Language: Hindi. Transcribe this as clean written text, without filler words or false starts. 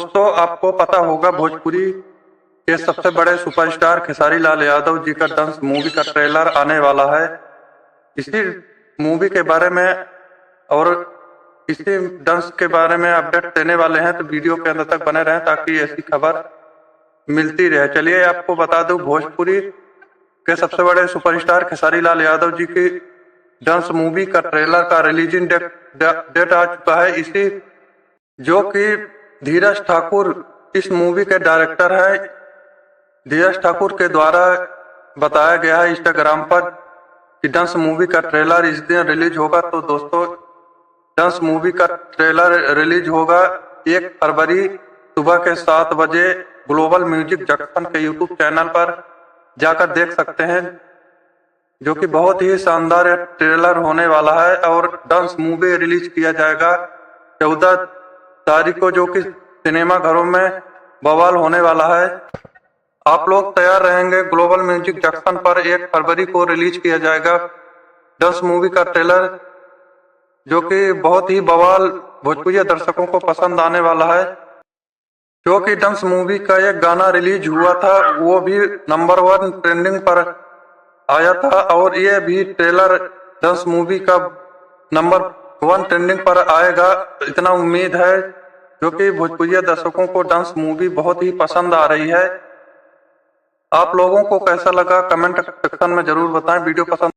दोस्तों, आपको पता होगा भोजपुरी के सबसे बड़े सुपरस्टार खेसारी लाल यादव जी का दंश मूवी का ट्रेलर आने वाला है। इसी मूवी के बारे में और इसी दंश के बारे में अपडेट देने वाले हैं, तो वीडियो के अंत तक बने रहें ताकि ऐसी खबर मिलती रहे। चलिए आपको बता दूं, भोजपुरी के सबसे बड़े सुपरस्टार खेसारी लाल यादव जी की दंश मूवी का ट्रेलर का रिलीजिंग डेट आ चुका है। इसी जो कि धीरज ठाकुर इस मूवी के डायरेक्टर है। धीरज ठाकुर के द्वारा बताया गया है इंस्टाग्राम पर कि दंश मूवी का ट्रेलर इस दिन रिलीज होगा। तो दोस्तों, दंश मूवी का ट्रेलर रिलीज होगा 1 फरवरी सुबह के 7 बजे ग्लोबल म्यूजिक जंक्शन के यूट्यूब चैनल पर जाकर देख सकते हैं, जो कि बहुत ही शानदार ट्रेलर होने वाला है। और दंश मूवी रिलीज किया जाएगा 14 तारीख को, जो कि सिनेमा घरों में बवाल होने वाला है। आप लोग तैयार रहेंगे। ग्लोबल म्यूजिक जंक्शन पर 1 फरवरी को रिलीज किया जाएगा दंश मूवी का ट्रेलर, जो कि बहुत ही बवाल भोजपुरी दर्शकों को पसंद आने वाला है। क्योंकि दंश मूवी का एक गाना रिलीज हुआ था, वो भी नंबर 1 ट्रेंडिंग पर आया था, और ये भी ट्रेलर दंश मूवी का नंबर 1 ट्रेंडिंग पर आएगा, इतना उम्मीद है। जो कि भोजपुरी दर्शकों को दंश मूवी बहुत ही पसंद आ रही है। आप लोगों को कैसा लगा कमेंट सेक्शन में जरूर बताएं। वीडियो पसंद